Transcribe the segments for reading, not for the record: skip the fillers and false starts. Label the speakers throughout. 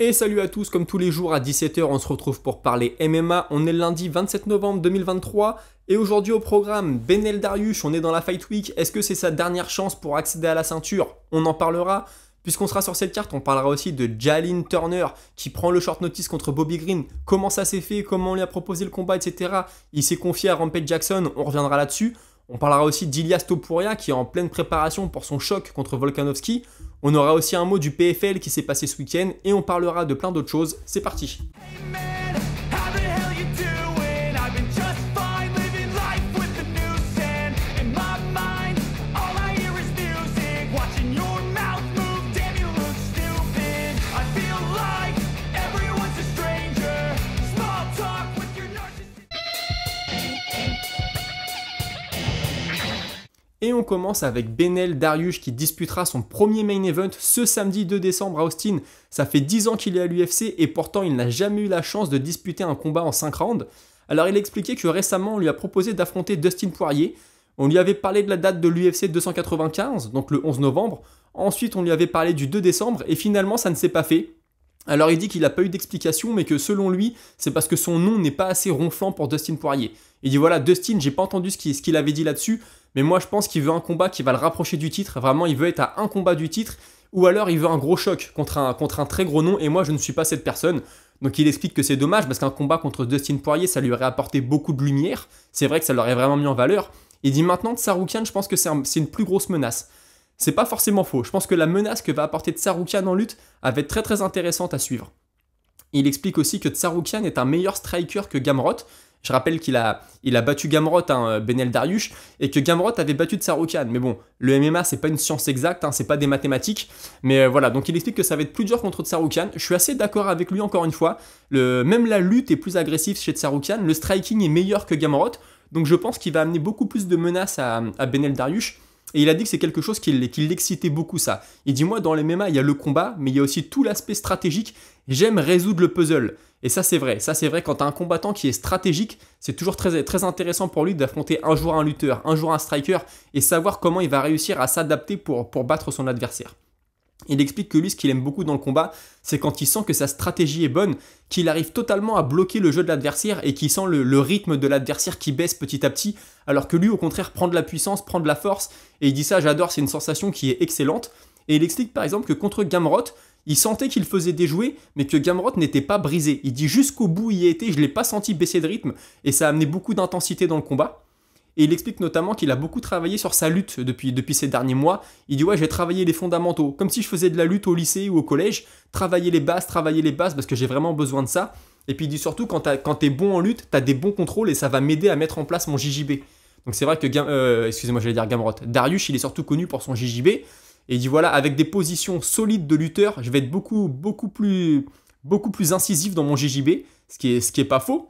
Speaker 1: Et salut à tous, comme tous les jours à 17 h, on se retrouve pour parler MMA. On est le lundi 27 novembre 2023 et aujourd'hui au programme, Beneil Dariush, on est dans la Fight Week. Est-ce que c'est sa dernière chance pour accéder à la ceinture? On en parlera. Puisqu'on sera sur cette carte, on parlera aussi de Jalin Turner qui prend le short notice contre Bobby Green. Comment ça s'est fait, comment on lui a proposé le combat, etc. Il s'est confié à Rampage Jackson, on reviendra là-dessus. On parlera aussi d'Ilias Topuria qui est en pleine préparation pour son choc contre Volkanovski. On aura aussi un mot du PFL qui s'est passé ce week-end et on parlera de plein d'autres choses. C'est parti. Et on commence avec Beneil Dariush qui disputera son premier main event ce samedi 2 décembre à Austin. Ça fait 10 ans qu'il est à l'UFC et pourtant il n'a jamais eu la chance de disputer un combat en 5 rounds. Alors il a expliqué que récemment on lui a proposé d'affronter Dustin Poirier. On lui avait parlé de la date de l'UFC 295, donc le 11 novembre. Ensuite on lui avait parlé du 2 décembre et finalement ça ne s'est pas fait. Alors il dit qu'il n'a pas eu d'explication mais que selon lui c'est parce que son nom n'est pas assez ronflant pour Dustin Poirier. Il dit voilà Dustin, j'ai pas entendu ce qu'il avait dit là-dessus. Mais moi, je pense qu'il veut un combat qui va le rapprocher du titre. Vraiment, il veut être à un combat du titre. Ou alors, il veut un gros choc contre un très gros nom. Et moi, je ne suis pas cette personne. Donc, il explique que c'est dommage parce qu'un combat contre Dustin Poirier, ça lui aurait apporté beaucoup de lumière. C'est vrai que ça l'aurait vraiment mis en valeur. Il dit maintenant, Tsarukyan, je pense que c'est une plus grosse menace. C'est pas forcément faux. Je pense que la menace que va apporter Tsarukyan en lutte va être très très intéressante à suivre. Il explique aussi que Tsarukyan est un meilleur striker que Gamrot. Je rappelle qu'il a battu Gamrot, Beneil Dariush, et que Gamrot avait battu Tsarukyan. Mais bon, le MMA, c'est pas une science exacte, c'est pas des mathématiques. Mais voilà, donc il explique que ça va être plus dur contre Tsarukyan. Je suis assez d'accord avec lui, encore une fois. Même la lutte est plus agressive chez Tsarukyan. Le striking est meilleur que Gamrot. Donc je pense qu'il va amener beaucoup plus de menaces à Beneil Dariush. Et il a dit que c'est quelque chose qui l'excitait beaucoup, ça. Il dit, moi, dans les MMA, il y a le combat, mais il y a aussi tout l'aspect stratégique. J'aime résoudre le puzzle. Et ça, c'est vrai. Ça, c'est vrai, quand tu as un combattant qui est stratégique, c'est toujours très, très intéressant pour lui d'affronter un jour un lutteur, un jour un striker, et savoir comment il va réussir à s'adapter pour battre son adversaire. Il explique que lui, ce qu'il aime beaucoup dans le combat, c'est quand il sent que sa stratégie est bonne, qu'il arrive totalement à bloquer le jeu de l'adversaire et qu'il sent le rythme de l'adversaire qui baisse petit à petit, alors que lui, au contraire, prend de la puissance, prend de la force, et il dit ça, j'adore, c'est une sensation qui est excellente. Et il explique par exemple que contre Gamrot, il sentait qu'il faisait déjouer, mais que Gamrot n'était pas brisé. Il dit jusqu'au bout, il y a été, je ne l'ai pas senti baisser de rythme, et ça a amené beaucoup d'intensité dans le combat. Et il explique notamment qu'il a beaucoup travaillé sur sa lutte depuis ces derniers mois. Il dit ouais, j'ai travaillé les fondamentaux, comme si je faisais de la lutte au lycée ou au collège, travailler les bases parce que j'ai vraiment besoin de ça. Et puis il dit surtout quand t'es bon en lutte, t'as des bons contrôles et ça va m'aider à mettre en place mon JJB. Donc c'est vrai que, excusez-moi, j'allais dire Gamrot, Dariush, il est surtout connu pour son JJB. Et il dit voilà, avec des positions solides de lutteur, je vais être beaucoup plus incisif dans mon JJB, ce qui est pas faux.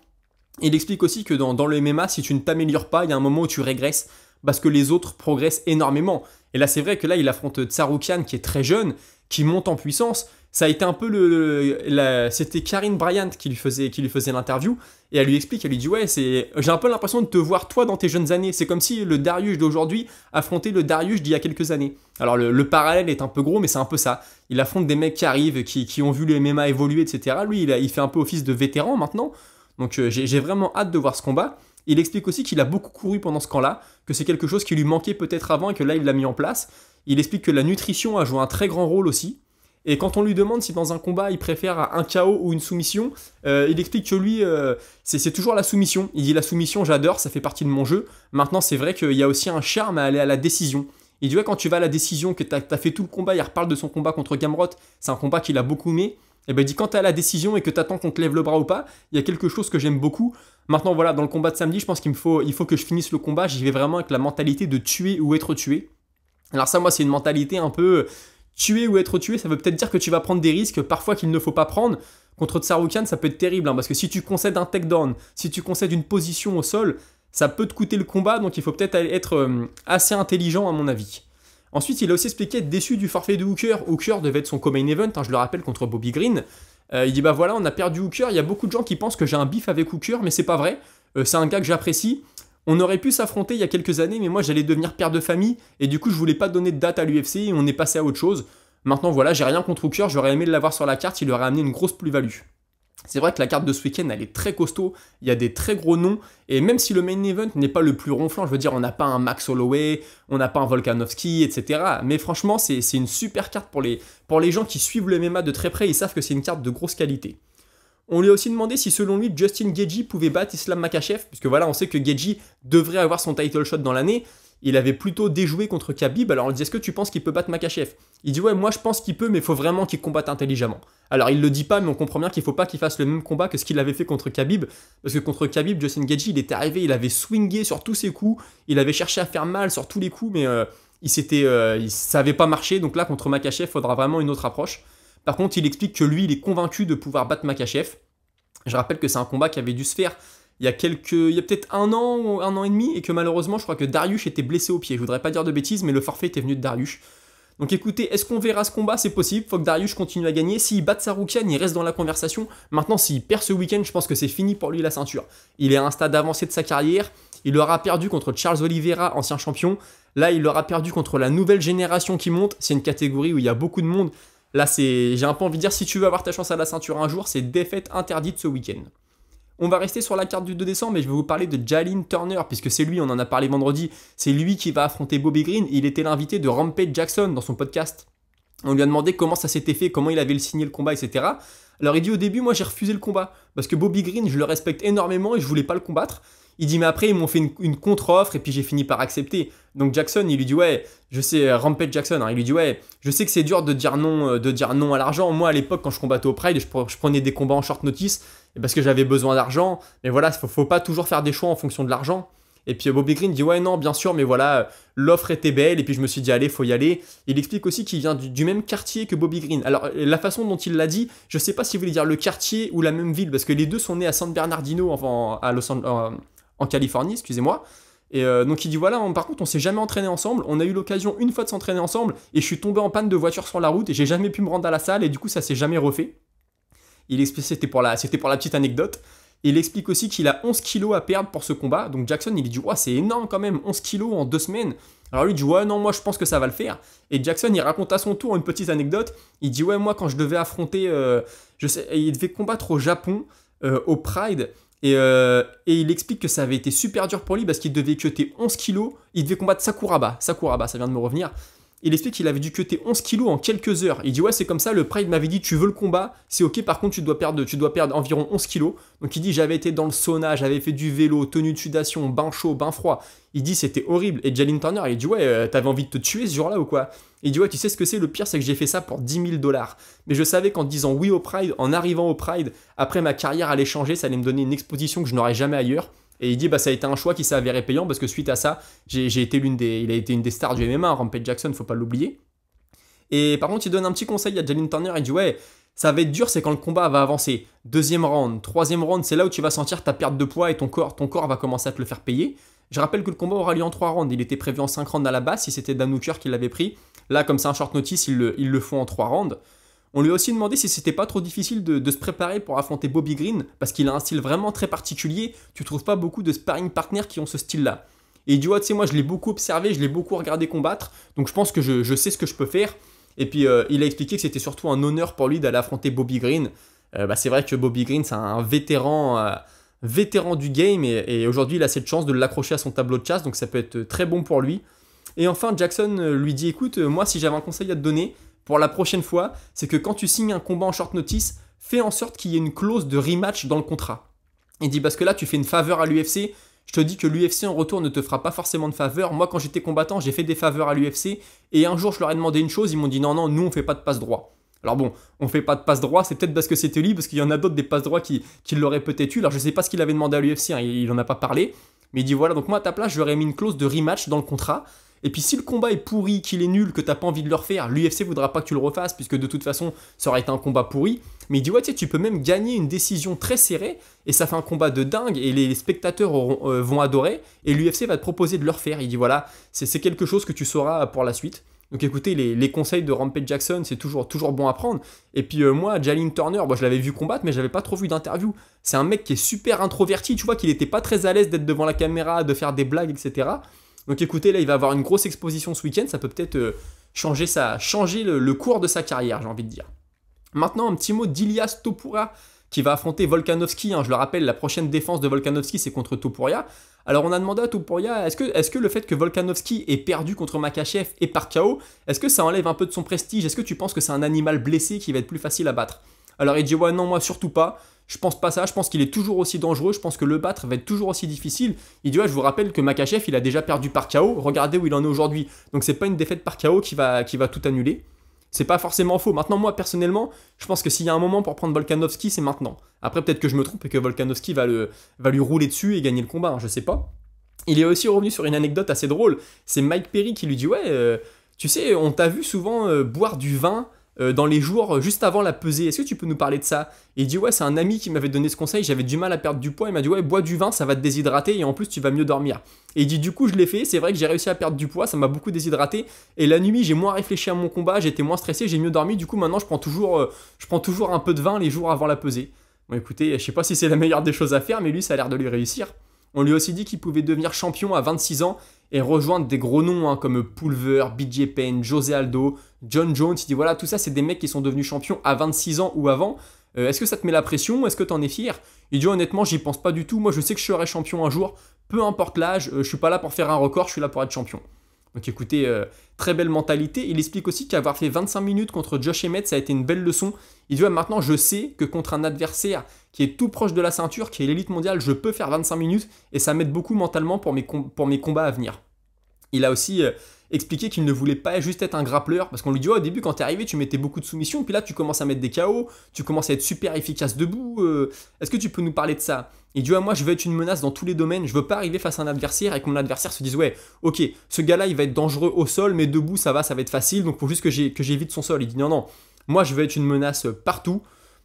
Speaker 1: Il explique aussi que dans le MMA, si tu ne t'améliores pas, il y a un moment où tu régresses parce que les autres progressent énormément. Et là, c'est vrai que là, il affronte Tsarukyan qui est très jeune, qui monte en puissance. Ça a été un peu c'était Karine Bryant qui lui faisait l'interview et elle lui explique, elle lui dit ouais, j'ai un peu l'impression de te voir toi dans tes jeunes années. C'est comme si le Dariush d'aujourd'hui affrontait le Dariush d'il y a quelques années. Alors le parallèle est un peu gros, mais c'est un peu ça. Il affronte des mecs qui arrivent, qui ont vu le MMA évoluer, etc. Lui, il fait un peu office de vétéran maintenant. Donc j'ai vraiment hâte de voir ce combat. Il explique aussi qu'il a beaucoup couru pendant ce camp-là, que c'est quelque chose qui lui manquait peut-être avant et que là il l'a mis en place. Il explique que la nutrition a joué un très grand rôle aussi. Et quand on lui demande si dans un combat il préfère un KO ou une soumission, il explique que lui c'est toujours la soumission. Il dit la soumission j'adore, ça fait partie de mon jeu. Maintenant c'est vrai qu'il y a aussi un charme à aller à la décision. Il dit ouais, quand tu vas à la décision, que t'as fait tout le combat, il reparle de son combat contre Gamrot, c'est un combat qu'il a beaucoup aimé. Et ben il dit quand t'es à la décision et que t'attends qu'on te lève le bras ou pas, il y a quelque chose que j'aime beaucoup. Maintenant voilà, dans le combat de samedi, je pense il faut que je finisse le combat, j'y vais vraiment avec la mentalité de tuer ou être tué. Alors ça, moi, c'est une mentalité un peu tuer ou être tué, ça veut peut-être dire que tu vas prendre des risques parfois qu'il ne faut pas prendre. Contre Tsarukyan, ça peut être terrible, parce que si tu concèdes un takedown, si tu concèdes une position au sol, ça peut te coûter le combat, donc il faut peut-être être assez intelligent à mon avis. Ensuite, il a aussi expliqué être déçu du forfait de Hooker. Hooker devait être son co-main event, je le rappelle, contre Bobby Green. Il dit bah voilà, on a perdu Hooker, il y a beaucoup de gens qui pensent que j'ai un beef avec Hooker, mais c'est pas vrai. C'est un gars que j'apprécie. On aurait pu s'affronter il y a quelques années, mais moi j'allais devenir père de famille, et du coup je voulais pas donner de date à l'UFC, et on est passé à autre chose. Maintenant voilà, j'ai rien contre Hooker, j'aurais aimé l'avoir sur la carte, il aurait amené une grosse plus-value. C'est vrai que la carte de ce week-end, elle est très costaud, il y a des très gros noms, et même si le main event n'est pas le plus ronflant, je veux dire, on n'a pas un Max Holloway, on n'a pas un Volkanovski, etc. Mais franchement, c'est une super carte pour les gens qui suivent le MMA de très près, ils savent que c'est une carte de grosse qualité. On lui a aussi demandé si selon lui, Justin Gaethje pouvait battre Islam Makhachev, puisque voilà, on sait que Gaethje devrait avoir son title shot dans l'année. Il avait plutôt déjoué contre Khabib, alors on lui dit est-ce que tu penses qu'il peut battre Makhachev? Il dit ouais, moi je pense qu'il peut, mais il faut vraiment qu'il combatte intelligemment. Alors il le dit pas, mais on comprend bien qu'il faut pas qu'il fasse le même combat que ce qu'il avait fait contre Khabib, parce que contre Khabib, Justin Gaethje, il était arrivé, il avait swingé sur tous ses coups, il avait cherché à faire mal sur tous les coups, mais ça avait pas marché, donc là contre Makhachev, il faudra vraiment une autre approche. Par contre, il explique que lui, il est convaincu de pouvoir battre Makhachev. Je rappelle que c'est un combat qui avait dû se faire il y a peut-être un an et demi, et que malheureusement, je crois que Dariush était blessé au pied. Je voudrais pas dire de bêtises, mais le forfait était venu de Dariush. Donc écoutez, est-ce qu'on verra ce combat? C'est possible, faut que Dariush continue à gagner. S'il bat Tsarukyan, il reste dans la conversation. Maintenant, s'il perd ce week-end, je pense que c'est fini pour lui la ceinture. Il est à un stade avancé de sa carrière. Il aura perdu contre Charles Oliveira, ancien champion. Là, il aura perdu contre la nouvelle génération qui monte. C'est une catégorie où il y a beaucoup de monde. Là, j'ai un peu envie de dire, si tu veux avoir ta chance à la ceinture un jour, c'est défaite interdite ce week-end. On va rester sur la carte du 2 décembre, mais je vais vous parler de Jalin Turner, puisque c'est lui, on en a parlé vendredi, c'est lui qui va affronter Bobby Green. Il était l'invité de Rampage Jackson dans son podcast. On lui a demandé comment ça s'était fait, comment il avait signé le combat, etc. Alors il dit au début, moi j'ai refusé le combat, parce que Bobby Green, je le respecte énormément et je voulais pas le combattre. Il dit mais après ils m'ont fait une contre-offre et puis j'ai fini par accepter. Donc Jackson, il lui dit ouais, je sais, Rampage Jackson, il lui dit ouais, je sais que c'est dur de dire non à l'argent. Moi à l'époque quand je combattais au Pride, je prenais des combats en short notice parce que j'avais besoin d'argent. Mais voilà, faut pas toujours faire des choix en fonction de l'argent. Et puis Bobby Green dit ouais non bien sûr mais voilà l'offre était belle et puis je me suis dit allez faut y aller. Il explique aussi qu'il vient du même quartier que Bobby Green. Alors la façon dont il l'a dit, je sais pas s'il voulait dire le quartier ou la même ville parce que les deux sont nés à San Bernardino en Californie, excusez-moi. Et donc il dit voilà, par contre on s'est jamais entraîné ensemble, on a eu l'occasion une fois de s'entraîner ensemble et je suis tombé en panne de voiture sur la route et j'ai jamais pu me rendre à la salle et du coup ça s'est jamais refait. Il explique, c'était pour la petite anecdote. Il explique aussi qu'il a 11 kilos à perdre pour ce combat. Donc Jackson, il dit ouais, c'est énorme quand même, 11 kilos en 2 semaines. Alors lui, il dit ouais, non, moi je pense que ça va le faire. Et Jackson, il raconte à son tour une petite anecdote. Il dit ouais, moi quand je devais affronter, il devait combattre au Japon, au Pride. Et il explique que ça avait été super dur pour lui parce qu'il devait cutter 11 kilos. Il devait combattre Sakuraba, ça vient de me revenir. Il explique qu'il avait dû cutter 11 kilos en quelques heures. Il dit ouais c'est comme ça, le Pride m'avait dit tu veux le combat, c'est ok, par contre tu dois perdre environ 11 kilos. Donc il dit j'avais été dans le sauna, j'avais fait du vélo, tenue de sudation, bain chaud, bain froid. Il dit c'était horrible. Et Jalin Turner il dit ouais t'avais envie de te tuer ce jour-là ou quoi? Il dit ouais tu sais ce que c'est, le pire c'est que j'ai fait ça pour 10 000 $. Mais je savais qu'en disant oui au Pride, en arrivant au Pride, après ma carrière allait changer, ça allait me donner une exposition que je n'aurais jamais ailleurs. Et il dit bah ça a été un choix qui s'est avéré payant parce que suite à ça, il a été une des stars du MMA, Rampage Jackson, faut pas l'oublier. Et par contre, il donne un petit conseil à Jalin Turner, il dit ouais, ça va être dur, c'est quand le combat va avancer. 2e round, 3e round, c'est là où tu vas sentir ta perte de poids et ton corps va commencer à te le faire payer. Je rappelle que le combat aura lieu en 3 rounds, il était prévu en 5 rounds à la base, si c'était Dan Hooker qui l'avait pris. Là, comme c'est un short notice, ils le font en 3 rounds. On lui a aussi demandé si c'était pas trop difficile de se préparer pour affronter Bobby Green, parce qu'il a un style vraiment très particulier, tu trouves pas beaucoup de sparring partners qui ont ce style-là. Et il dit, ouais, tu sais, moi je l'ai beaucoup observé, je l'ai beaucoup regardé combattre, donc je pense que je sais ce que je peux faire. Et puis il a expliqué que c'était surtout un honneur pour lui d'aller affronter Bobby Green. C'est vrai que Bobby Green, c'est un vétéran du game, et aujourd'hui il a cette chance de l'accrocher à son tableau de chasse, donc ça peut être très bon pour lui. Et enfin, Jackson lui dit, écoute, moi si j'avais un conseil à te donner, pour la prochaine fois, c'est que quand tu signes un combat en short notice, fais en sorte qu'il y ait une clause de rematch dans le contrat. Il dit parce que là, tu fais une faveur à l'UFC. Je te dis que l'UFC en retour ne te fera pas forcément de faveur. Moi, quand j'étais combattant, j'ai fait des faveurs à l'UFC. Et un jour, je leur ai demandé une chose. Ils m'ont dit non, nous, on fait pas de passe droit. Alors bon, on fait pas de passe droit. C'est peut-être parce que c'était lui, parce qu'il y en a d'autres des passe droits qui l'auraient peut-être eu. Alors je sais pas ce qu'il avait demandé à l'UFC. Il en a pas parlé. Mais il dit voilà, donc moi, à ta place, j'aurais mis une clause de rematch dans le contrat. Et puis si le combat est pourri, qu'il est nul, que t'as pas envie de le refaire, l'UFC voudra pas que tu le refasses, puisque de toute façon, ça aurait été un combat pourri. Mais il dit, ouais, tu sais, tu peux même gagner une décision très serrée, et ça fait un combat de dingue, et les spectateurs vont adorer, et l'UFC va te proposer de le refaire. Il dit, voilà, c'est quelque chose que tu sauras pour la suite. Donc écoutez, les conseils de Rampage Jackson, c'est toujours bon à prendre. Et puis moi, Jalin Turner, je l'avais vu combattre, mais j'avais pas trop vu d'interview. C'est un mec qui est super introverti, tu vois qu'il était pas très à l'aise d'être devant la caméra, de faire des blagues, etc. Donc écoutez, là, il va avoir une grosse exposition ce week-end, ça peut peut-être changer le cours de sa carrière, j'ai envie de dire. Maintenant, un petit mot d'Ilias Topuria qui va affronter Volkanovski. Je le rappelle, la prochaine défense de Volkanovski, c'est contre Topuria. Alors, on a demandé à Topuria, est-ce que le fait que Volkanovski ait perdu contre Makhachev et par KO, est-ce que ça enlève un peu de son prestige? Est-ce que tu penses que c'est un animal blessé qui va être plus facile à battre? Alors, il dit, ouais, non, moi, surtout pas. Je pense pas ça, je pense qu'il est toujours aussi dangereux, je pense que le battre va être toujours aussi difficile. Il dit, ouais, je vous rappelle que Makhachev, il a déjà perdu par KO, regardez où il en est aujourd'hui. Donc, c'est pas une défaite par KO qui va tout annuler. C'est pas forcément faux. Maintenant, moi, personnellement, je pense que s'il y a un moment pour prendre Volkanovski, c'est maintenant. Après, peut-être que je me trompe et que Volkanovski va lui rouler dessus et gagner le combat, je sais pas. Il est aussi revenu sur une anecdote assez drôle. C'est Mike Perry qui lui dit, ouais, tu sais, on t'a vu souvent boire du vin dans les jours juste avant la pesée. Est-ce que tu peux nous parler de ça? Et il dit, ouais, c'est un ami qui m'avait donné ce conseil, j'avais du mal à perdre du poids. Il m'a dit, ouais, bois du vin, ça va te déshydrater et en plus, tu vas mieux dormir. Et il dit, du coup, je l'ai fait, c'est vrai que j'ai réussi à perdre du poids, ça m'a beaucoup déshydraté. Et la nuit, j'ai moins réfléchi à mon combat, j'étais moins stressé, j'ai mieux dormi. Du coup, maintenant, je prends toujours un peu de vin les jours avant la pesée. Bon, écoutez, je sais pas si c'est la meilleure des choses à faire, mais lui, ça a l'air de lui réussir. On lui a aussi dit qu'il pouvait devenir champion à 26 ans et rejoindre des gros noms comme Pulver, BJ Penn, José Aldo, John Jones. Il dit voilà, tout ça, c'est des mecs qui sont devenus champions à 26 ans ou avant. Est-ce que ça te met la pression? Est-ce que t'en es fier? Il dit honnêtement, j'y pense pas du tout. Moi, je sais que je serai champion un jour, peu importe l'âge. Je suis pas là pour faire un record, je suis là pour être champion. Donc écoutez, très belle mentalité. Il explique aussi qu'avoir fait 25 minutes contre Josh Emmett, ça a été une belle leçon. Il dit ouais, maintenant je sais que contre un adversaire qui est tout proche de la ceinture, qui est l'élite mondiale, je peux faire 25 minutes et ça m'aide beaucoup mentalement pour mes combats à venir. Il a aussi expliqué qu'il ne voulait pas juste être un grappleur, parce qu'on lui dit oh, au début quand t'es arrivé tu mettais beaucoup de soumissions, puis là tu commences à mettre des KO, tu commences à être super efficace debout, est-ce que tu peux nous parler de ça? Il dit ouais, moi je veux être une menace dans tous les domaines, je veux pas arriver face à un adversaire et que mon adversaire se dise ouais, ok, ce gars-là il va être dangereux au sol, mais debout ça va être facile, donc faut juste que j'évite son sol. Il dit non, moi je veux être une menace partout.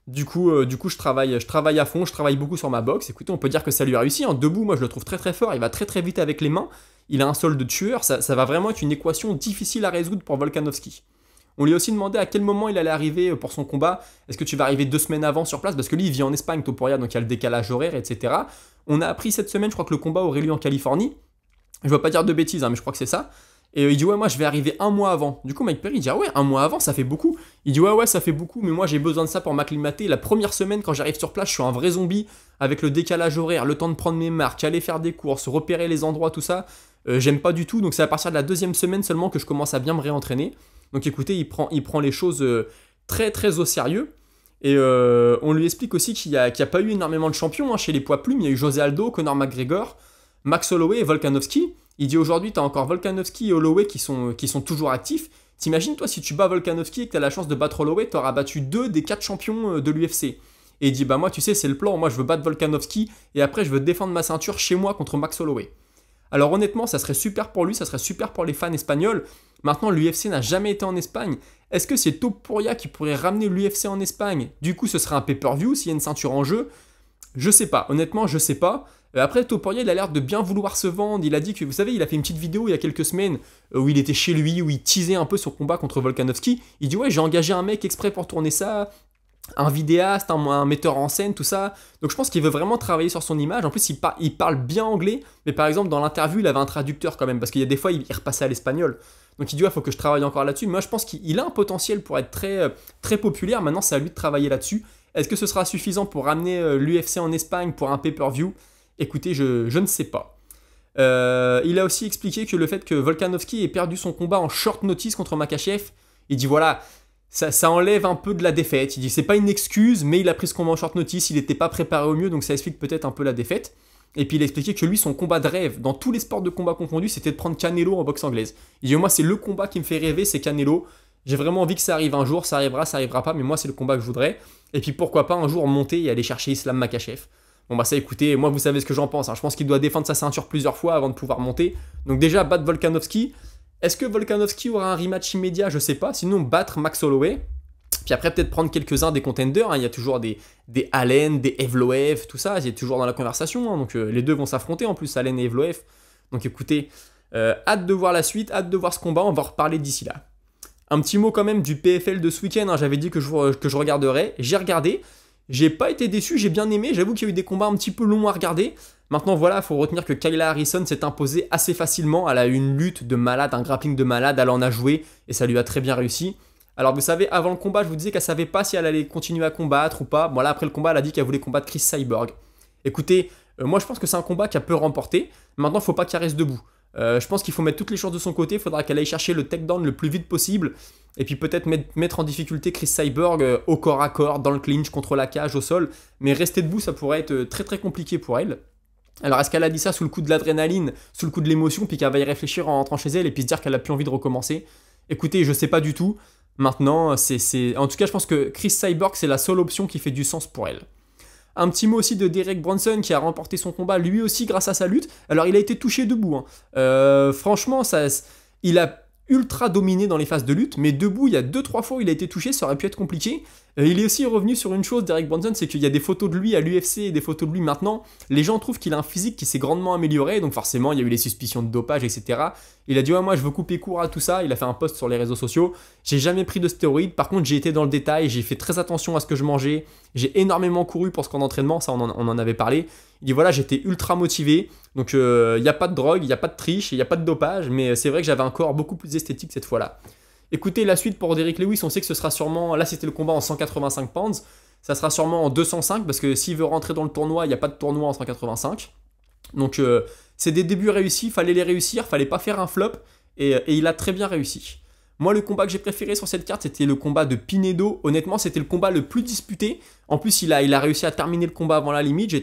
Speaker 1: Du coup, je travaille à fond, je travaille beaucoup sur ma boxe. Écoutez, on peut dire que ça lui a réussi. Debout, moi, je le trouve très très fort. Il va très très vite avec les mains. Il a un sol de tueur. Ça va vraiment être une équation difficile à résoudre pour Volkanovski. On lui a aussi demandé à quel moment il allait arriver pour son combat. Est-ce que tu vas arriver 2 semaines avant sur place? Parce que lui, il vit en Espagne, Topuria, donc il y a le décalage horaire, etc. On a appris cette semaine, je crois que le combat aurait lieu en Californie. Je ne veux pas dire de bêtises, mais je crois que c'est ça. Et il dit ouais, moi je vais arriver 1 mois avant. Du coup Mike Perry dit ah ouais, 1 mois avant ça fait beaucoup. Il dit ouais ça fait beaucoup, mais moi j'ai besoin de ça pour m'acclimater. La première semaine quand j'arrive sur place, je suis un vrai zombie avec le décalage horaire, le temps de prendre mes marques, aller faire des courses, repérer les endroits, tout ça. J'aime pas du tout, donc c'est à partir de la 2e semaine seulement que je commence à bien me réentraîner. Donc écoutez, il prend les choses très très au sérieux. Et on lui explique aussi qu'il n'y a pas eu énormément de champions chez les poids plumes. Il y a eu José Aldo, Conor McGregor, Max Holloway et Volkanovski. Il dit aujourd'hui, tu as encore Volkanovski et Holloway qui sont toujours actifs. T'imagines, toi, si tu bats Volkanovski et que tu as la chance de battre Holloway, tu auras battu 2 des 4 champions de l'UFC. Et il dit, bah moi, tu sais, c'est le plan. Moi, je veux battre Volkanovski et après, je veux défendre ma ceinture chez moi contre Max Holloway. Alors honnêtement, ça serait super pour lui, ça serait super pour les fans espagnols. Maintenant, l'UFC n'a jamais été en Espagne. Est-ce que c'est Topuria qui pourrait ramener l'UFC en Espagne? Du coup, ce serait un pay-per-view s'il y a une ceinture en jeu. Je sais pas, honnêtement, je sais pas. Après, Topuria, il a l'air de bien vouloir se vendre. Il a dit que, vous savez, il a fait une petite vidéo il y a quelques semaines où il était chez lui, où il teasait un peu son combat contre Volkanovski. Il dit ouais, j'ai engagé un mec exprès pour tourner ça, un vidéaste, un metteur en scène, tout ça. Donc je pense qu'il veut vraiment travailler sur son image. En plus, il parle bien anglais, mais par exemple, dans l'interview, il avait un traducteur quand même, parce qu'il y a des fois, il repassait à l'espagnol. Donc il dit, il faut que je travaille encore là-dessus. Mais moi, je pense qu'il a un potentiel pour être très, très populaire. Maintenant, c'est à lui de travailler là-dessus. Est-ce que ce sera suffisant pour ramener l'UFC en Espagne pour un pay-per-view? Écoutez, je ne sais pas. Il a aussi expliqué que le fait que Volkanovski ait perdu son combat en short notice contre Makhachev, il dit voilà, ça enlève un peu de la défaite. Il dit c'est pas une excuse, mais il a pris ce combat en short notice, il n'était pas préparé au mieux, donc ça explique peut-être un peu la défaite. Et puis il a expliqué que lui, son combat de rêve, dans tous les sports de combat confondus, c'était de prendre Canelo en boxe anglaise. Il dit moi, c'est le combat qui me fait rêver, c'est Canelo. J'ai vraiment envie que ça arrive un jour, ça arrivera pas, mais moi, c'est le combat que je voudrais. Et puis pourquoi pas un jour monter et aller chercher Islam Makhachev. Bon bah ça, écoutez, moi vous savez ce que j'en pense. Je pense qu'il doit défendre sa ceinture plusieurs fois avant de pouvoir monter. Donc déjà, battre Volkanovski. Est-ce que Volkanovski aura un rematch immédiat? Je sais pas. Sinon, battre Max Holloway. Puis après, peut-être prendre quelques-uns des contenders. Il y a toujours des Allen, des Evloev, tout ça. C'est toujours dans la conversation. Donc les deux vont s'affronter en plus, Allen et Evloev. Donc écoutez, hâte de voir la suite, hâte de voir ce combat. On va en reparler d'ici là. Un petit mot quand même du PFL de ce week-end. J'avais dit que je regarderais. J'ai regardé. J'ai pas été déçu, j'ai bien aimé. J'avoue qu'il y a eu des combats un petit peu longs à regarder. Maintenant, voilà, il faut retenir que Kayla Harrison s'est imposée assez facilement. Elle a eu une lutte de malade, un grappling de malade, elle en a joué et ça lui a très bien réussi. Alors, vous savez, avant le combat, je vous disais qu'elle savait pas si elle allait continuer à combattre ou pas. Bon, là, après le combat, elle a dit qu'elle voulait combattre Cris Cyborg. Écoutez, moi, je pense que c'est un combat qu'elle peut remporter. Maintenant, il faut pas qu'elle reste debout. Je pense qu'il faut mettre toutes les chances de son côté. Il faudra qu'elle aille chercher le takedown le plus vite possible. Et puis peut-être mettre en difficulté Cris Cyborg au corps à corps, dans le clinch, contre la cage, au sol. Mais rester debout, ça pourrait être très très compliqué pour elle. Alors est-ce qu'elle a dit ça sous le coup de l'adrénaline, sous le coup de l'émotion, puis qu'elle va y réfléchir en rentrant chez elle et puis se dire qu'elle a plus envie de recommencer? Écoutez, je sais pas du tout. Maintenant, en tout cas, je pense que Cris Cyborg, c'est la seule option qui fait du sens pour elle. Un petit mot aussi de Derek Brunson qui a remporté son combat lui aussi grâce à sa lutte. Alors il a été touché debout. Franchement, il a ultra dominé dans les phases de lutte, mais debout, il y a 2-3 fois où il a été touché, ça aurait pu être compliqué. Il est aussi revenu sur une chose, Derek Brunson, c'est qu'il y a des photos de lui à l'UFC et des photos de lui maintenant. Les gens trouvent qu'il a un physique qui s'est grandement amélioré, donc forcément, il y a eu les suspicions de dopage, etc. Il a dit, ouais, moi, je veux couper court à tout ça. Il a fait un post sur les réseaux sociaux. J'ai jamais pris de stéroïdes. Par contre, j'ai été dans le détail, j'ai fait très attention à ce que je mangeais. J'ai énormément couru pour ce qu'en entraînement, ça, on en avait parlé. Il dit, voilà, j'étais ultra motivé. Donc, il n'y a pas de drogue, il n'y a pas de triche, il n'y a pas de dopage, mais c'est vrai que j'avais un corps beaucoup plus esthétique cette fois-là. Écoutez, la suite pour Derrick Lewis, on sait que ce sera sûrement... Là, c'était le combat en 185 pounds. Ça sera sûrement en 205, parce que s'il veut rentrer dans le tournoi, il n'y a pas de tournoi en 185. Donc, c'est des débuts réussis, fallait les réussir, fallait pas faire un flop, et il a très bien réussi. Moi, le combat que j'ai préféré sur cette carte, c'était le combat de Pinedo. Honnêtement, c'était le combat le plus disputé. En plus, il a réussi à terminer le combat avant la limite.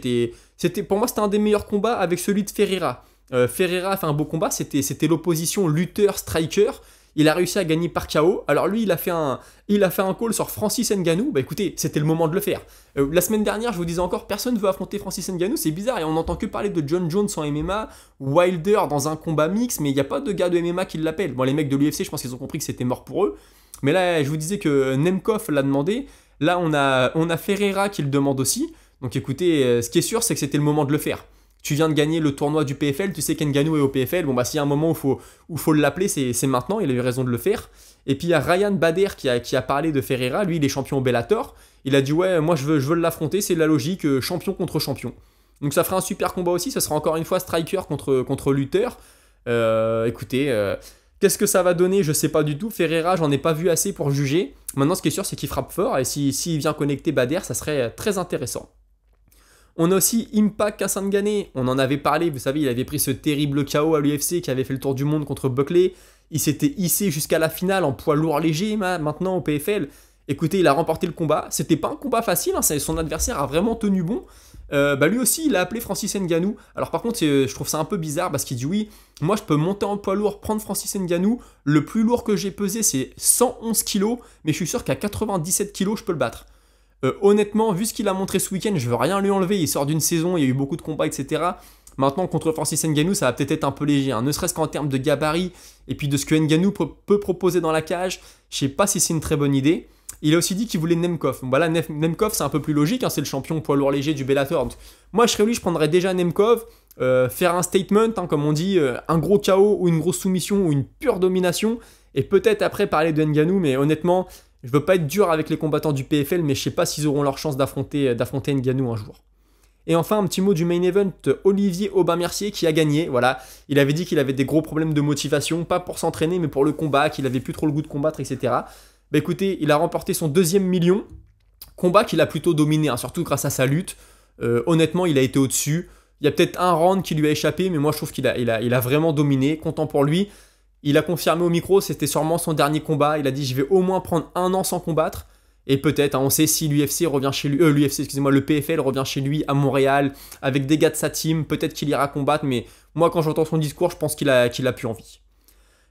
Speaker 1: Pour moi, c'était un des meilleurs combats avec celui de Ferreira. Ferreira a fait un beau combat, c'était l'opposition lutteur-striker. Il a réussi à gagner par KO. Alors lui, il a fait un call sur Francis Ngannou. Bah écoutez, c'était le moment de le faire. La semaine dernière, je vous disais encore, personne ne veut affronter Francis Ngannou. C'est bizarre et on n'entend que parler de John Jones en MMA, Wilder dans un combat mix, mais il n'y a pas de gars de MMA qui l'appellent. Bon, les mecs de l'UFC, je pense qu'ils ont compris que c'était mort pour eux. Mais là, je vous disais que Nemkov l'a demandé. Là, on a Ferreira qui le demande aussi. Donc écoutez, ce qui est sûr, c'est que c'était le moment de le faire. Tu viens de gagner le tournoi du PFL, tu sais qu'Ngannou est au PFL, bon bah s'il y a un moment où il faut l'appeler, c'est maintenant, il a eu raison de le faire. Et puis il y a Ryan Bader qui a parlé de Ferreira, lui il est champion au Bellator, il a dit ouais, moi je veux l'affronter, c'est la logique, champion contre champion. Donc ça fera un super combat aussi, ça sera encore une fois striker contre lutteur. Écoutez, qu'est-ce que ça va donner, je sais pas du tout, Ferreira j'en ai pas vu assez pour juger. Maintenant ce qui est sûr c'est qu'il frappe fort, et s'il vient connecter Bader, ça serait très intéressant. On a aussi Impa Kasanganay, on en avait parlé, vous savez, il avait pris ce terrible KO à l'UFC qui avait fait le tour du monde contre Buckley. Il s'était hissé jusqu'à la finale en poids lourd léger maintenant au PFL. Écoutez, il a remporté le combat. C'était pas un combat facile, hein, son adversaire a vraiment tenu bon. Lui aussi, il a appelé Francis Ngannou. Alors par contre, je trouve ça un peu bizarre parce qu'il dit oui, moi je peux monter en poids lourd, prendre Francis Ngannou. Le plus lourd que j'ai pesé, c'est 111 kg, mais je suis sûr qu'à 97 kg, je peux le battre. Honnêtement, vu ce qu'il a montré ce week-end, je veux rien lui enlever. Il sort d'une saison, il y a eu beaucoup de combats, etc. Maintenant, contre Francis Ngannou, ça va peut-être être un peu léger, hein, ne serait-ce qu'en termes de gabarit et puis de ce que Ngannou peut proposer dans la cage. Je sais pas si c'est une très bonne idée. Il a aussi dit qu'il voulait Nemkov. Bon, bah là, Nemkov, c'est un peu plus logique, hein, c'est le champion poids lourd léger du Bellator. Donc, moi, je serais lui, je prendrais déjà Nemkov, faire un statement, hein, comme on dit, un gros KO ou une grosse soumission ou une pure domination, et peut-être après parler de Ngannou, mais honnêtement, je veux pas être dur avec les combattants du PFL, mais je sais pas s'ils auront leur chance d'affronter Ngannou un jour. Et enfin, un petit mot du main event, Olivier Aubin-Mercier qui a gagné. Voilà, il avait dit qu'il avait des gros problèmes de motivation, pas pour s'entraîner, mais pour le combat, qu'il avait plus trop le goût de combattre, etc. Bah écoutez, il a remporté son 2e million, combat qu'il a plutôt dominé, hein, surtout grâce à sa lutte. Honnêtement, il a été au-dessus. Il y a peut-être un round qui lui a échappé, mais moi je trouve qu'il a vraiment dominé, content pour lui. Il a confirmé au micro, c'était sûrement son dernier combat. Il a dit, je vais au moins prendre 1 an sans combattre. Et peut-être, hein, on sait si l'UFC revient chez lui, le PFL revient chez lui à Montréal, avec des gars de sa team, peut-être qu'il ira combattre, mais moi quand j'entends son discours, je pense qu'il a plus envie.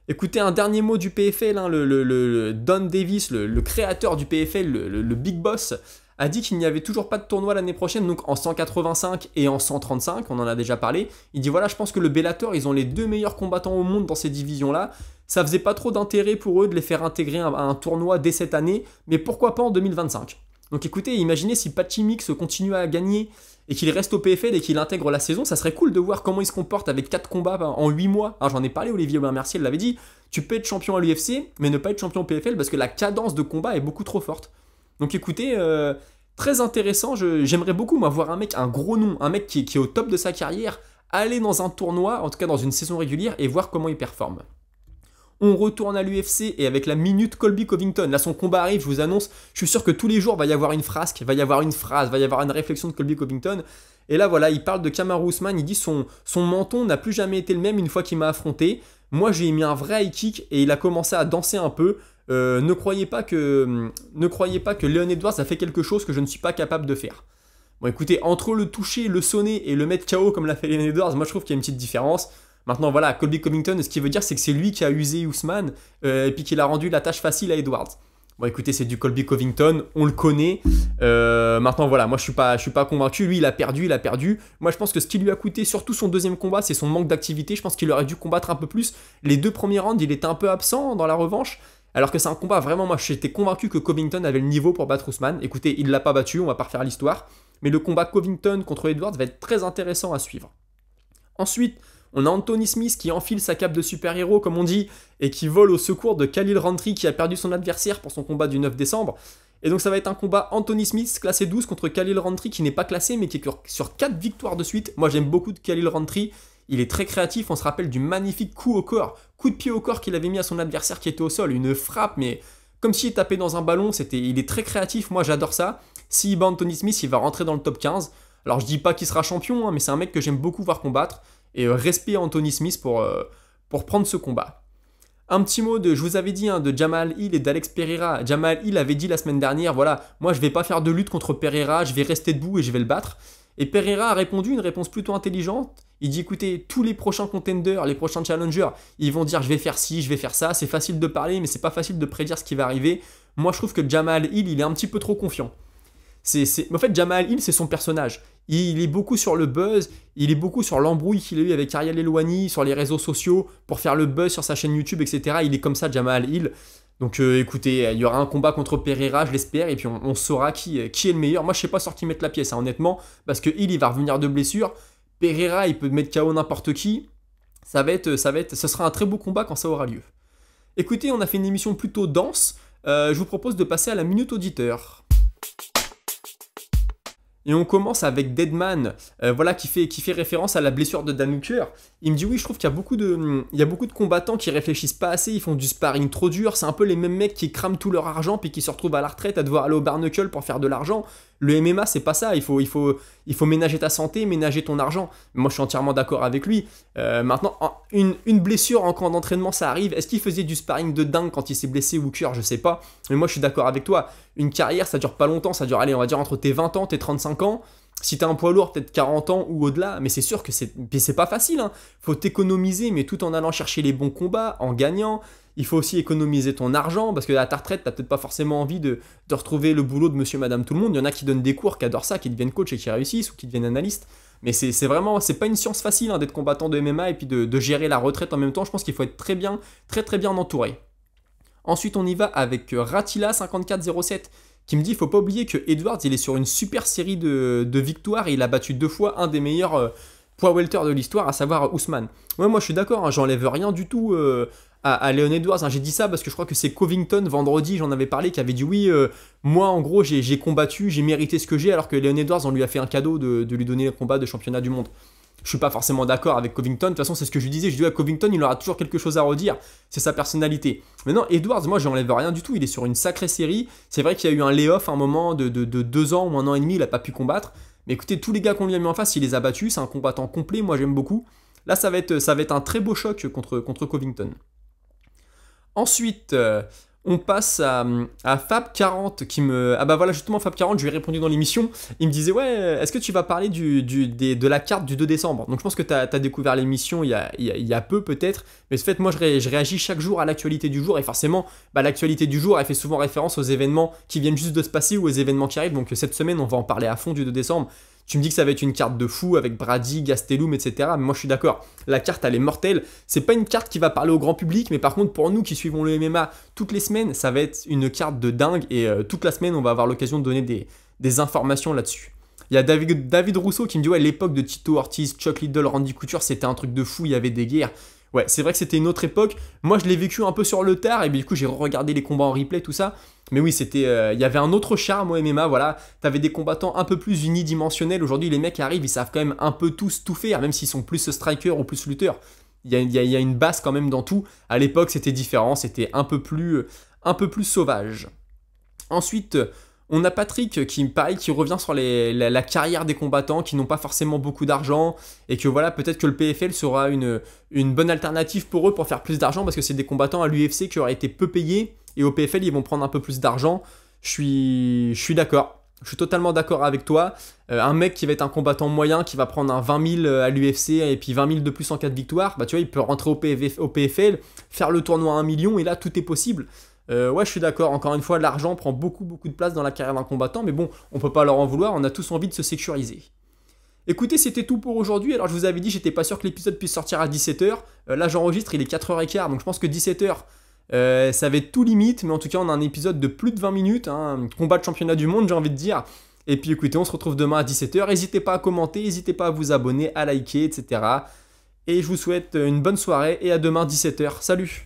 Speaker 1: Écoutez, un dernier mot du PFL, hein, le Don Davis, le créateur du PFL, le big boss, a dit qu'il n'y avait toujours pas de tournoi l'année prochaine, donc en 185 et en 135, on en a déjà parlé. Il dit voilà, je pense que le Bellator, ils ont les 2 meilleurs combattants au monde dans ces divisions-là. Ça faisait pas trop d'intérêt pour eux de les faire intégrer à un tournoi dès cette année, mais pourquoi pas en 2025. Donc écoutez, imaginez si Patchy Mix continue à gagner et qu'il reste au PFL et qu'il intègre la saison, ça serait cool de voir comment il se comporte avec 4 combats en 8 mois. Alors j'en ai parlé, Olivier Aubin-Mercier l'avait dit, tu peux être champion à l'UFC, mais ne pas être champion au PFL parce que la cadence de combat est beaucoup trop forte. Donc écoutez, Très intéressant, j'aimerais beaucoup moi, voir un mec, un gros nom, un mec qui est au top de sa carrière, aller dans un tournoi, en tout cas dans une saison régulière, et voir comment il performe. On retourne à l'UFC et avec la minute Colby Covington, là son combat arrive, je vous annonce, je suis sûr que tous les jours va y avoir une frasque, va y avoir une phrase, va y avoir une réflexion de Colby Covington. Et là voilà, il parle de Kamaru Usman, il dit son menton n'a plus jamais été le même une fois qu'il m'a affronté. Moi j'ai mis un vrai high kick et il a commencé à danser un peu. Ne croyez pas que Leon Edwards a fait quelque chose que je ne suis pas capable de faire. Bon écoutez, entre le toucher, le sonner et le mettre KO comme l'a fait Leon Edwards, moi je trouve qu'il y a une petite différence. Maintenant voilà, Colby Covington, ce qui veut dire c'est que c'est lui qui a usé Usman et puis qu'il a rendu la tâche facile à Edwards. Bon écoutez, c'est du Colby Covington, on le connaît. Maintenant voilà, moi je suis pas convaincu, lui il a perdu. Moi je pense que ce qui lui a coûté surtout son deuxième combat, c'est son manque d'activité. Je pense qu'il aurait dû combattre un peu plus. Les 2 premiers rounds, il était un peu absent dans la revanche. Alors que c'est un combat vraiment, moi j'étais convaincu que Covington avait le niveau pour battre Usman. Écoutez, il ne l'a pas battu, on va pas refaire l'histoire. Mais le combat Covington contre Edwards va être très intéressant à suivre. Ensuite, on a Anthony Smith qui enfile sa cape de super-héros, comme on dit, et qui vole au secours de Khalil Rountree qui a perdu son adversaire pour son combat du 9 décembre. Et donc ça va être un combat Anthony Smith classé 12 contre Khalil Rountree qui n'est pas classé mais qui est sur 4 victoires de suite. Moi j'aime beaucoup de Khalil Rountree. Il est très créatif, on se rappelle du magnifique coup au corps, coup de pied au corps qu'il avait mis à son adversaire qui était au sol, une frappe, mais comme s'il tapait dans un ballon, il est très créatif, moi j'adore ça. S'il bat Anthony Smith, il va rentrer dans le top 15. Alors je dis pas qu'il sera champion, hein, mais c'est un mec que j'aime beaucoup voir combattre, et respect à Anthony Smith pour prendre ce combat. Un petit mot je vous avais dit, de Jamal Hill et d'Alex Pereira. Jamal Hill avait dit la semaine dernière, voilà, moi je vais pas faire de lutte contre Pereira, je vais rester debout et je vais le battre. Et Pereira a répondu une réponse plutôt intelligente. Il dit écoutez, tous les prochains contenders, les prochains challengers, ils vont dire je vais faire ci, je vais faire ça. C'est facile de parler, mais c'est pas facile de prédire ce qui va arriver. Moi, je trouve que Jamal Hill, il est un petit peu trop confiant. En fait, Jamal Hill, c'est son personnage. Il est beaucoup sur le buzz, il est beaucoup sur l'embrouille qu'il a eu avec Ariel Helwani, sur les réseaux sociaux, pour faire le buzz sur sa chaîne YouTube, etc. Il est comme ça, Jamal Hill. Donc écoutez, il y aura un combat contre Pereira, je l'espère, et puis on saura qui est le meilleur. Moi, je sais pas sur qui mettre la pièce, hein, honnêtement, parce que Hill, il va revenir de blessure. Pereira, il peut mettre KO n'importe qui. Ce sera un très beau combat quand ça aura lieu. Écoutez, on a fait une émission plutôt dense. Je vous propose de passer à la minute auditeur. Et on commence avec Deadman, voilà, qui fait référence à la blessure de Dan Hooker. Il me dit oui, je trouve qu'il y a beaucoup de combattants qui réfléchissent pas assez, ils font du sparring trop dur, c'est un peu les mêmes mecs qui crament tout leur argent puis qui se retrouvent à la retraite à devoir aller au barnacle pour faire de l'argent. Le MMA, c'est pas ça, il faut ménager ta santé, ménager ton argent. Moi, je suis entièrement d'accord avec lui. Maintenant, une blessure en camp d'entraînement, ça arrive. Est-ce qu'il faisait du sparring de dingue quand il s'est blessé, Hooker? Je sais pas. Mais moi, je suis d'accord avec toi. Une carrière, ça dure pas longtemps, ça dure, allez, on va dire entre tes 20 ans, tes 35 ans. Si t'es un poids lourd, peut-être 40 ans ou au-delà, mais c'est sûr que c'est pas facile, hein. Faut t'économiser, mais tout en allant chercher les bons combats, en gagnant. Il faut aussi économiser ton argent, parce que à ta retraite, t'as peut-être pas forcément envie de retrouver le boulot de monsieur, madame, tout le monde. Il y en a qui donnent des cours, qui adorent ça, qui deviennent coach et qui réussissent, ou qui deviennent analystes. Mais c'est pas une science facile, hein, d'être combattant de MMA et puis de gérer la retraite en même temps. Je pense qu'il faut être très bien entouré. Ensuite, on y va avec Ratila5407, qui me dit, il faut pas oublier que Edwards, il est sur une super série de victoires et il a battu 2 fois un des meilleurs poids welter de l'histoire, à savoir Usman. Ouais, moi je suis d'accord, hein, j'enlève rien du tout à Leon Edwards. Hein. J'ai dit ça parce que je crois que c'est Covington, vendredi, j'en avais parlé, qui avait dit oui, moi en gros j'ai combattu, j'ai mérité ce que j'ai, alors que Leon Edwards, on lui a fait un cadeau de lui donner le combat de championnat du monde. Je suis pas forcément d'accord avec Covington, de toute façon c'est ce que je lui disais, je dis à Covington, il aura toujours quelque chose à redire, c'est sa personnalité. Mais non, Edwards, moi j'enlève rien du tout, il est sur une sacrée série, c'est vrai qu'il y a eu un lay-off à un moment de 2 ans ou 1 an et demi, il a pas pu combattre, mais écoutez, tous les gars qu'on lui a mis en face, il les a battus, c'est un combattant complet, moi j'aime beaucoup. Là ça va être un très beau choc contre Covington. Ensuite, on passe à Fab40 qui me... Ah bah voilà, justement Fab40, je lui ai répondu dans l'émission, il me disait ouais, est-ce que tu vas parler de la carte du 2 décembre? Donc je pense que tu as découvert l'émission il y a peu peut-être, mais en fait moi je réagis chaque jour à l'actualité du jour, et forcément l'actualité du jour elle fait souvent référence aux événements qui viennent juste de se passer ou aux événements qui arrivent, donc cette semaine on va en parler à fond du 2 décembre. Tu me dis que ça va être une carte de fou avec Brady, Gastelum, etc. Mais moi je suis d'accord, la carte elle est mortelle. C'est pas une carte qui va parler au grand public, mais par contre pour nous qui suivons le MMA toutes les semaines, ça va être une carte de dingue, et toute la semaine on va avoir l'occasion de donner des informations là-dessus. Il y a David Rousseau qui me dit ouais, l'époque de Tito Ortiz, Chuck Liddell, Randy Couture, c'était un truc de fou, il y avait des guerres. Ouais, c'est vrai que c'était une autre époque. Moi, je l'ai vécu un peu sur le tard, et du coup, j'ai regardé les combats en replay, tout ça. Mais oui, il y avait un autre charme au MMA, voilà. T'avais des combattants un peu plus unidimensionnels. Aujourd'hui, les mecs arrivent, ils savent quand même un peu tous tout faire, même s'ils sont plus strikers ou plus lutteurs. Il y a une base quand même dans tout. À l'époque, c'était différent, c'était un peu plus sauvage. Ensuite, on a Patrick qui, pareil, qui revient sur la carrière des combattants qui n'ont pas forcément beaucoup d'argent et que voilà, peut-être que le PFL sera une bonne alternative pour eux pour faire plus d'argent parce que c'est des combattants à l'UFC qui auraient été peu payés et au PFL ils vont prendre un peu plus d'argent. Je suis d'accord. Je suis totalement d'accord avec toi. Un mec qui va être un combattant moyen, qui va prendre un 20 000 à l'UFC et puis 20 000 de plus en cas de victoire, bah tu vois, il peut rentrer au PFL, faire le tournoi à 1 million et là tout est possible. Ouais, je suis d'accord. Encore une fois, l'argent prend beaucoup de place dans la carrière d'un combattant, mais bon, on peut pas leur en vouloir, on a tous envie de se sécuriser. Écoutez, c'était tout pour aujourd'hui. Alors, je vous avais dit, j'étais pas sûr que l'épisode puisse sortir à 17h. Là, j'enregistre, il est 4h15, donc je pense que 17h, ça va être tout limite, mais en tout cas, on a un épisode de plus de 20 minutes, hein, un combat de championnat du monde, j'ai envie de dire. Et puis, écoutez, on se retrouve demain à 17h. N'hésitez pas à commenter, n'hésitez pas à vous abonner, à liker, etc. Et je vous souhaite une bonne soirée et à demain 17h. Salut!